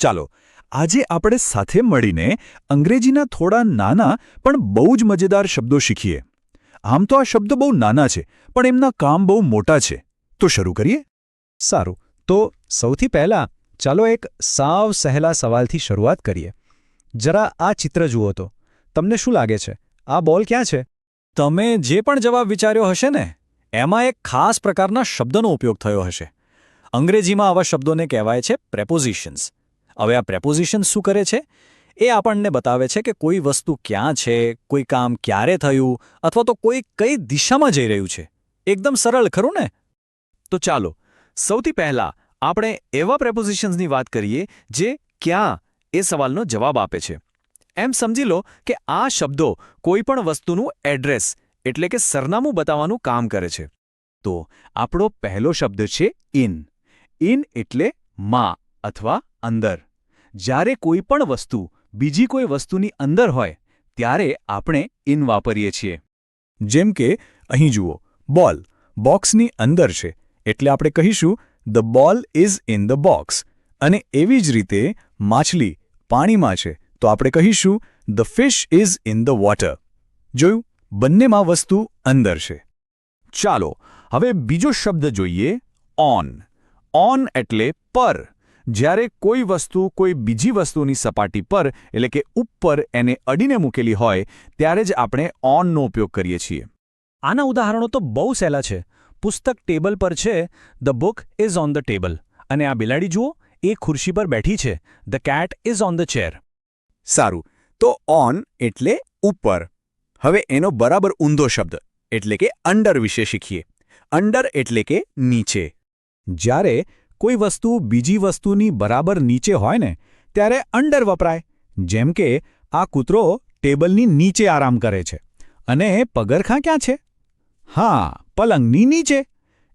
ચાલો આજે આપણે સાથે મળીને અંગ્રેજીના થોડા નાના પણ બહુ જ મજેદાર શબ્દો શીખીએ. આમ તો આ શબ્દો બહુ નાના છે, પણ એમના કામ બહુ મોટા છે. તો શરૂ કરીએ? સારું, તો સૌથી પહેલાં ચાલો એક સાવ સહેલા સવાલથી શરૂઆત કરીએ. જરા આ ચિત્ર જુઓ તો તમને શું લાગે છે, આ બોલ ક્યાં છે? તમે જે પણ જવાબ વિચાર્યો હશે ને, એમાં એક ખાસ પ્રકારના શબ્દનો ઉપયોગ થયો હશે. અંગ્રેજીમાં આવા શબ્દોને કહેવાય છે પ્રેપોઝિશન્સ. હવે આ પ્રેપોઝિશન્સ શું કરે છે? એ આપણને બતાવે છે કે કોઈ વસ્તુ ક્યાં છે, કોઈ કામ ક્યારે થયું, અથવા તો કોઈ કઈ દિશામાં જઈ રહ્યું છે. એકદમ સરળ, ખરું ને? તો ચાલો સૌથી પહેલાં આપણે એવા પ્રેપોઝિશન્સની વાત કરીએ જે ક્યાં એ સવાલનો જવાબ આપે છે. એમ સમજી લો કે આ શબ્દો કોઈ પણ વસ્તુનું એડ્રેસ એટલે કે સરનામું બતાવવાનું કામ કરે છે. તો આપણો પહેલો શબ્દ છે ઇન. ઇન એટલે માં અથવા અંદર. જ્યારે કોઈ પણ વસ્તુ બીજી કોઈ વસ્તુની અંદર હોય ત્યારે આપણે ઇન વાપરીએ છીએ. જેમ કે અહીં જુઓ, બોલ બોક્સની અંદર છે એટલે આપણે કહીશું the ball is in the box. અને એવી જ રીતે માછલી પાણીમાં છે તો આપણે કહીશું the fish is in the water. જોયું, બંનેમાં વસ્તુ અંદર છે. ચાલો હવે બીજો શબ્દ જોઈએ, ઓન. ઓન એટલે પર. જ્યારે કોઈ વસ્તુ કોઈ બીજી વસ્તુની સપાટી પર એટલે કે ઉપર એને અડીને મૂકેલી હોય ત્યારે જ આપણે ઓનનો ઉપયોગ કરીએ છીએ. આના ઉદાહરણો તો બહુ સહેલા છે. પુસ્તક ટેબલ પર છે, the book is on the table. અને આ બિલાડી જુઓ, એ ખુરશી પર બેઠી છે, the cat is on the chair. સારું, તો ઓન એટલે ઉપર. હવે એનો બરાબર ઊંધો શબ્દ એટલે કે અંડર વિશે શીખીએ. અંડર એટલે કે નીચે. જ્યારે કોઈ વસ્તુ બીજી વસ્તુની બરાબર નીચે હોય ને ત્યારે અંડર વપરાય. જેમ કે આ કૂતરો ટેબલની નીચે આરામ કરે છે. અને પગરખાં ક્યાં છે? હા, પલંગની નીચે.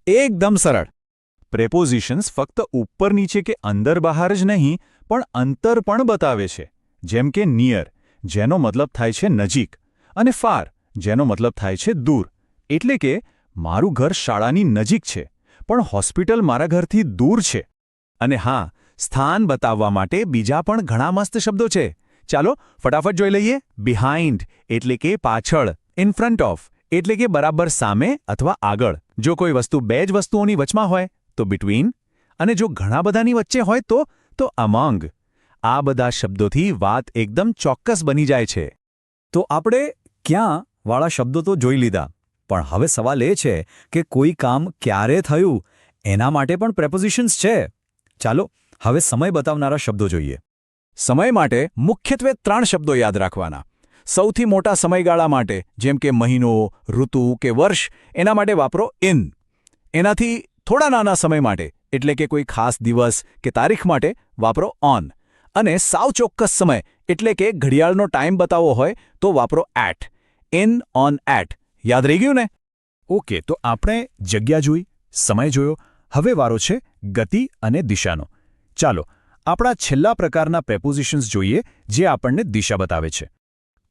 એકદમ સરળ. પ્રેપોઝિશન્સ ફક્ત ઉપર નીચે કે અંદર બહાર જ નહીં પણ અંતર પણ બતાવે છે. જેમ કે નિયર, જેનો મતલબ થાય છે નજીક, અને ફાર, જેનો મતલબ થાય છે દૂર. એટલે કે મારું ઘર શાળાની નજીક છે પણ હોસ્પિટલ મારા ઘરથી દૂર છે. અને હા, સ્થાન બતાવવા માટે બીજા પણ ઘણા મસ્ત શબ્દો છે. ચાલો ફટાફટ જોઈ લઈએ. બિહાઇન્ડ એટલે કે પાછળ. ઇન ફ્રન્ટ ઓફ એટલે કે બરાબર સામે અથવા આગળ. જો કોઈ વસ્તુ બે જ વસ્તુઓની વચમાં હોય તો બિટવીન. અને જો ઘણા બધાની વચ્ચે હોય તો અમોંગ. આ બધા શબ્દોથી વાત એકદમ ચોક્કસ બની જાય છે. તો આપણે ક્યાં વાળા શબ્દો તો જોઈ લીધા, પણ હવે સવાલ એ છે કે કોઈ કામ ક્યારે થયું એના માટે પણ પ્રેપોઝિશન્સ છે. ચાલો હવે સમય બતાવનારા શબ્દો જોઈએ. સમય માટે મુખ્યત્વે 3 શબ્દો યાદ રાખવાના. સૌથી મોટા સમયગાળા માટે જેમ કે મહિનો, ઋતુ કે વર્ષ એના માટે વાપરો ઇન. એનાથી થોડા નાના સમય માટે એટલે કે કોઈ ખાસ દિવસ કે તારીખ માટે વાપરો ઓન. અને સાવ ચોક્કસ સમય એટલે કે ઘડિયાળનો ટાઈમ બતાવવો હોય તો વાપરો એટ. In, on, at. યાદ રહી ગયું ને? ઓકે, તો આપણે જગ્યા જોઈ, સમય જોયો. હવે વારો છે ગતિ અને દિશાનો. ચાલો આપણા છેલ્લા પ્રકારના પ્રેપોઝિશન્સ જોઈએ જે આપણને દિશા બતાવે છે.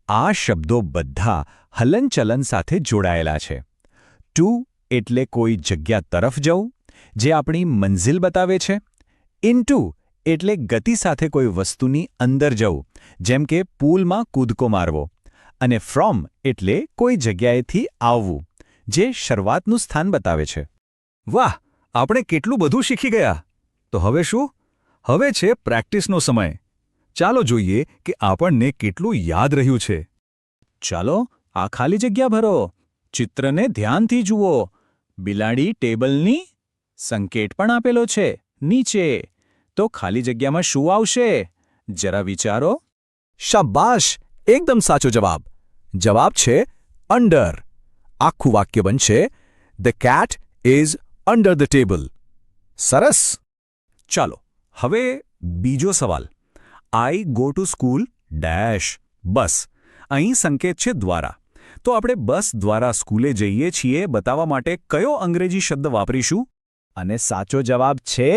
આ શબ્દો બધા હલનચલન સાથે જોડાયેલા છે. ટુ એટલે કોઈ જગ્યા તરફ જવું, જે આપણી મંઝિલ બતાવે છે. ઇન્ટુ એટલે ગતિ સાથે કોઈ વસ્તુની અંદર જવું, જેમ કે પૂલમાં કૂદકો મારવો. અને ફ્રોમ એટલે કોઈ જગ્યાએથી આવવું, જે શરૂઆતનું સ્થાન બતાવે છે. વાહ, આપણે કેટલું બધું શીખી ગયા. તો હવે શું? હવે છે પ્રેક્ટિસનો સમય. ચાલો જોઈએ કે આપણને કેટલું યાદ રહ્યું છે. ચાલો આ ખાલી જગ્યા ભરો. ચિત્રને ધ્યાનથી જુઓ. બિલાડી ટેબલની સંકેત પણ આપેલો છે નીચે. તો ખાલી જગ્યામાં શું આવશે? જરા વિચારો. શાબાશ! એકદમ સાચો જવાબ. જવાબ છે અંડર. આખું વાક્ય બનશે the cat is under the table. સરસ. ચાલો હવે બીજો સવાલ. I go to school dash bus. અહીં સંકેત છે દ્વારા. તો આપણે બસ દ્વારા સ્કૂલે જઈએ છીએ બતાવવા માટે કયો અંગ્રેજી શબ્દ વાપરીશું? અને સાચો જવાબ છે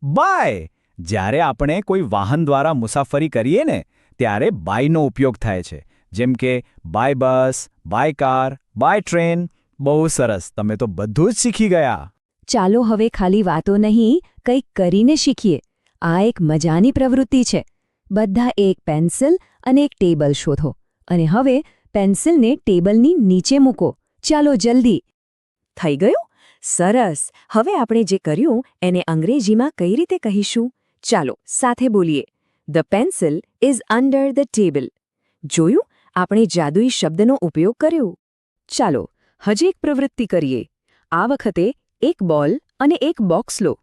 બાય. જ્યારે આપણે કોઈ વાહન દ્વારા મુસાફરી કરીએ ને ત્યારે બાયનો ઉપયોગ થાય છે. જેમ કે by bus, by car, by train. બહુ સરસ, તમે તો બધું જ શીખી ગયા. ચાલો હવે ખાલી વાતો નહીં, કંઈક કરીને શીખીએ. આ એક મજાની પ્રવૃત્તિ છે. બધા એક પેન્સિલ અને એક ટેબલ શોધો અને હવે પેન્સિલને ટેબલની નીચે મૂકો. ચાલો જલ્દી. થઈ ગયું? સરસ. હવે આપણે જે કર્યું એને અંગ્રેજીમાં કઈ રીતે કહીશું? ચાલો સાથે બોલીએ. The pencil is under the table. જોયું? આપણે જાદુઈ શબ્દનો ઉપયોગ કર્યો. ચાલો હજી એક પ્રવૃત્તિ કરીએ. આ વખતે એક બોલ અને એક બોક્સ લો.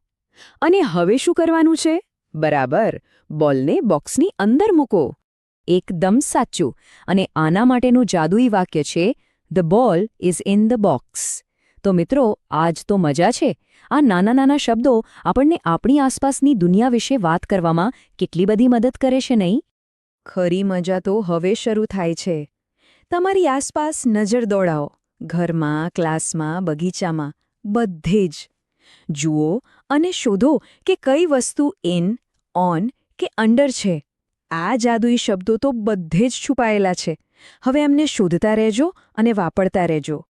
અને હવે શું કરવાનું છે? બરાબર, બોલને બોક્સની અંદર મૂકો. એકદમ સાચું. અને આના માટેનું જાદુઈ વાક્ય છે the ball is in the box. તો મિત્રો, આજ તો મજા છે. આ નાના નાના શબ્દો આપણને આપણી આસપાસની દુનિયા વિશે વાત કરવામાં કેટલી બધી મદદ કરે છે નહીં? ખરી મજા તો હવે શરૂ થાય છે. તમારી આસપાસ નજર દોડાવો. ઘરમાં, ક્લાસમાં, બગીચામાં, બધે જ. જુઓ અને શોધો કે કઈ વસ્તુ ઇન, ઓન કે અંડર છે. આ જાદુઈ શબ્દો તો બધે જ છુપાયેલા છે. હવે એમને શોધતા રહેજો અને વાપરતા રહેજો.